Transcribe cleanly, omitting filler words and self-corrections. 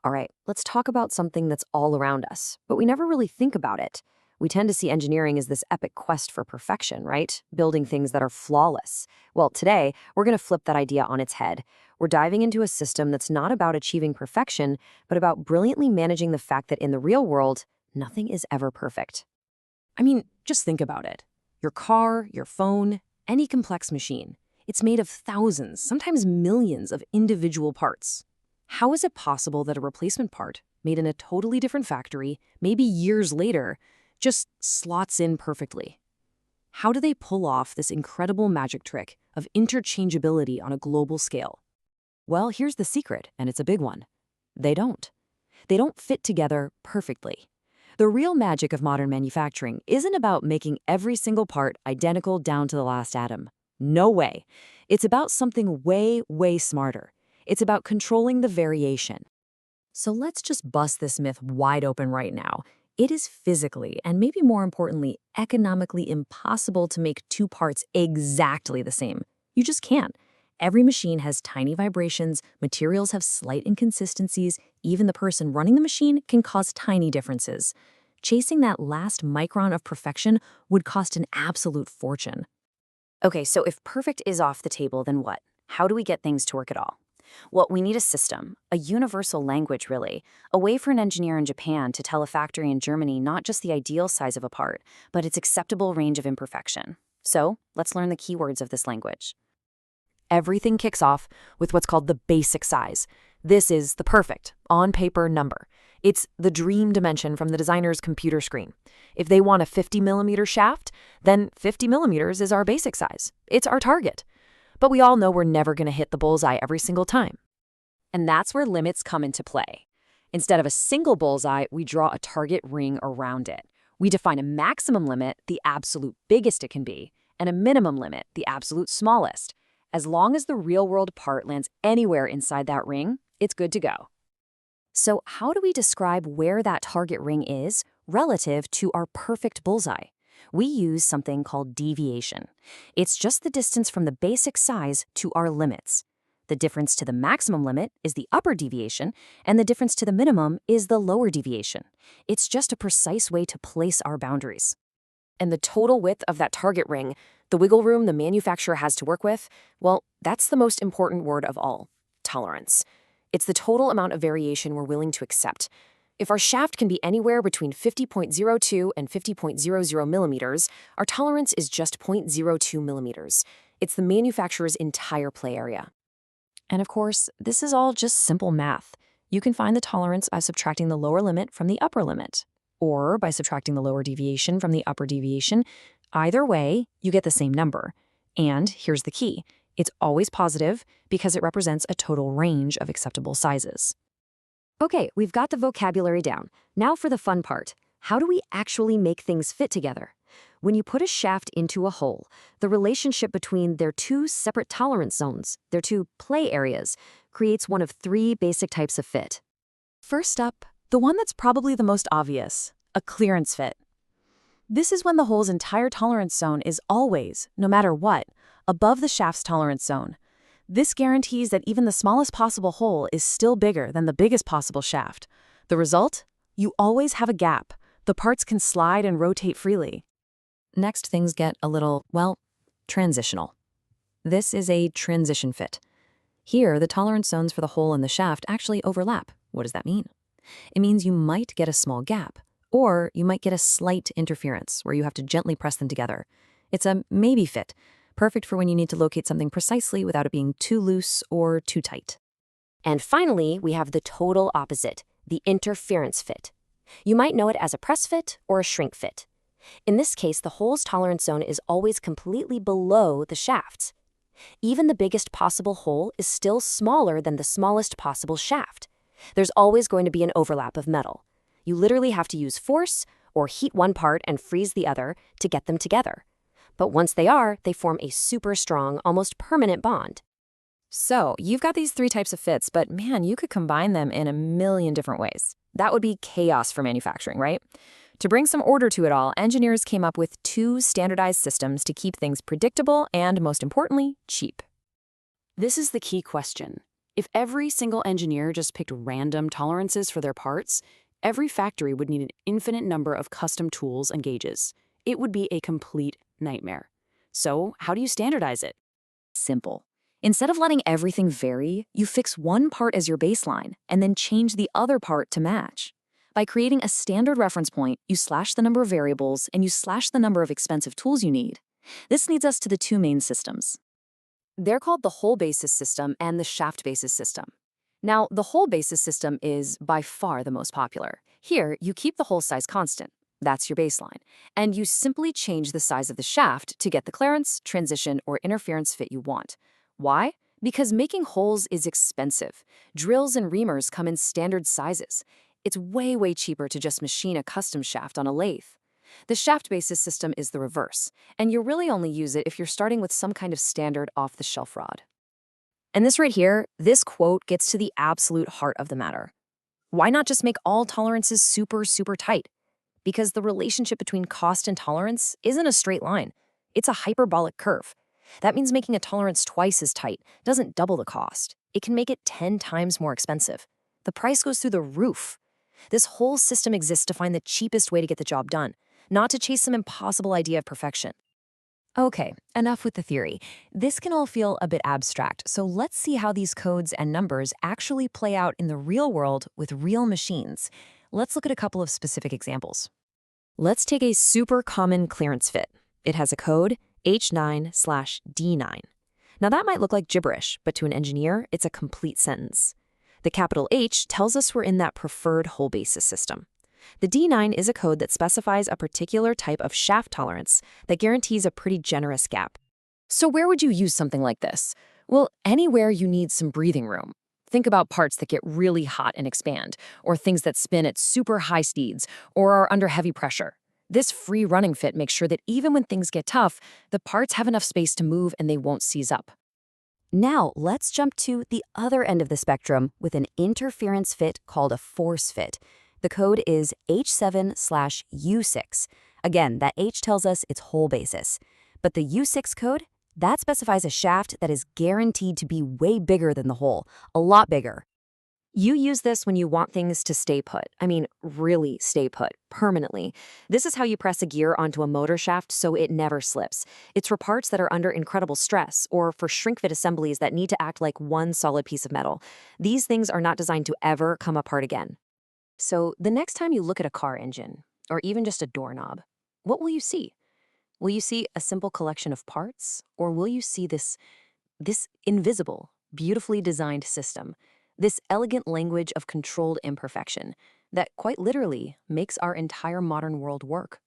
All right, let's talk about something that's all around us, but we never really think about it. We tend to see engineering as this epic quest for perfection, right? Building things that are flawless. Well, today, we're going to flip that idea on its head. We're diving into a system that's not about achieving perfection, but about brilliantly managing the fact that in the real world, nothing is ever perfect. I mean, just think about it. Your car, your phone, any complex machine. It's made of thousands, sometimes millions of individual parts. How is it possible that a replacement part, made in a totally different factory, maybe years later, just slots in perfectly? How do they pull off this incredible magic trick of interchangeability on a global scale? Well, here's the secret, and it's a big one. They don't. They don't fit together perfectly. The real magic of modern manufacturing isn't about making every single part identical down to the last atom. No way. It's about something way, way smarter. It's about controlling the variation. So let's just bust this myth wide open right now. It is physically, and maybe more importantly, economically impossible to make two parts exactly the same. You just can't. Every machine has tiny vibrations, materials have slight inconsistencies, even the person running the machine can cause tiny differences. Chasing that last micron of perfection would cost an absolute fortune. Okay, so if perfect is off the table, then what? How do we get things to work at all? Well, we need a system, a universal language really, a way for an engineer in Japan to tell a factory in Germany not just the ideal size of a part, but its acceptable range of imperfection. So, let's learn the keywords of this language. Everything kicks off with what's called the basic size. This is the perfect, on-paper number. It's the dream dimension from the designer's computer screen. If they want a 50mm shaft, then 50mm is our basic size. It's our target. But we all know we're never going to hit the bullseye every single time. And that's where limits come into play. Instead of a single bullseye, we draw a target ring around it. We define a maximum limit, the absolute biggest it can be, and a minimum limit, the absolute smallest. As long as the real-world part lands anywhere inside that ring, it's good to go. So how do we describe where that target ring is relative to our perfect bullseye? We use something called deviation. It's just the distance from the basic size to our limits. The difference to the maximum limit is the upper deviation, and the difference to the minimum is the lower deviation. It's just a precise way to place our boundaries. And the total width of that target ring, the wiggle room the manufacturer has to work with, well, that's the most important word of all, tolerance. It's the total amount of variation we're willing to accept. If our shaft can be anywhere between 50.02 and 50.00 millimeters, our tolerance is just 0.02 millimeters. It's the manufacturer's entire play area. And of course, this is all just simple math. You can find the tolerance by subtracting the lower limit from the upper limit, or by subtracting the lower deviation from the upper deviation. Either way, you get the same number. And here's the key. It's always positive because it represents a total range of acceptable sizes. Okay, we've got the vocabulary down. Now for the fun part. How do we actually make things fit together? When you put a shaft into a hole, the relationship between their two separate tolerance zones, their two play areas, creates one of three basic types of fit. First up, the one that's probably the most obvious, a clearance fit. This is when the hole's entire tolerance zone is always, no matter what, above the shaft's tolerance zone. This guarantees that even the smallest possible hole is still bigger than the biggest possible shaft. The result? You always have a gap. The parts can slide and rotate freely. Next, things get a little, well, transitional. This is a transition fit. Here, the tolerance zones for the hole and the shaft actually overlap. What does that mean? It means you might get a small gap, or you might get a slight interference where you have to gently press them together. It's a maybe fit, perfect for when you need to locate something precisely without it being too loose or too tight. And finally, we have the total opposite, the interference fit. You might know it as a press fit or a shrink fit. In this case, the hole's tolerance zone is always completely below the shaft's. Even the biggest possible hole is still smaller than the smallest possible shaft. There's always going to be an overlap of metal. You literally have to use force or heat one part and freeze the other to get them together. But once they form a super strong, almost permanent bond. So, you've got these three types of fits, but man, you could combine them in a million different ways. That would be chaos for manufacturing, right? To bring some order to it all, engineers came up with two standardized systems to keep things predictable and, most importantly, cheap. This is the key question. If every single engineer just picked random tolerances for their parts, every factory would need an infinite number of custom tools and gauges. It would be a complete nightmare. So, how do you standardize it? Simple. Instead of letting everything vary, you fix one part as your baseline and then change the other part to match. By creating a standard reference point, you slash the number of variables and you slash the number of expensive tools you need. This leads us to the two main systems. They're called the whole basis system and the shaft basis system. Now, the whole basis system is by far the most popular. Here, you keep the hole size constant. That's your baseline. And you simply change the size of the shaft to get the clearance, transition, or interference fit you want. Why? Because making holes is expensive. Drills and reamers come in standard sizes. It's way, way cheaper to just machine a custom shaft on a lathe. The shaft basis system is the reverse, and you really only use it if you're starting with some kind of standard off-the-shelf rod. And this right here, this quote gets to the absolute heart of the matter. Why not just make all tolerances super, super tight? Because the relationship between cost and tolerance isn't a straight line. It's a hyperbolic curve. That means making a tolerance twice as tight doesn't double the cost. It can make it 10 times more expensive. The price goes through the roof. This whole system exists to find the cheapest way to get the job done, not to chase some impossible idea of perfection. Okay, enough with the theory. This can all feel a bit abstract, so let's see how these codes and numbers actually play out in the real world with real machines. Let's look at a couple of specific examples. Let's take a super common clearance fit. It has a code H9/D9. Now that might look like gibberish, but to an engineer, it's a complete sentence. The capital H tells us we're in that preferred whole basis system. The D9 is a code that specifies a particular type of shaft tolerance that guarantees a pretty generous gap. So where would you use something like this? Well, anywhere you need some breathing room. Think about parts that get really hot and expand, or things that spin at super high speeds, or are under heavy pressure. This free running fit makes sure that even when things get tough, the parts have enough space to move and they won't seize up. Now, let's jump to the other end of the spectrum with an interference fit called a force fit. The code is H7/U6. Again, that H tells us it's whole basis. But the U6 code, that specifies a shaft that is guaranteed to be way bigger than the hole, a lot bigger. You use this when you want things to stay put. I mean, really stay put, permanently. This is how you press a gear onto a motor shaft so it never slips. It's for parts that are under incredible stress, or for shrink-fit assemblies that need to act like one solid piece of metal. These things are not designed to ever come apart again. So the next time you look at a car engine, or even just a doorknob, what will you see? Will you see a simple collection of parts, or will you see this invisible, beautifully designed system, this elegant language of controlled imperfection that quite literally makes our entire modern world work?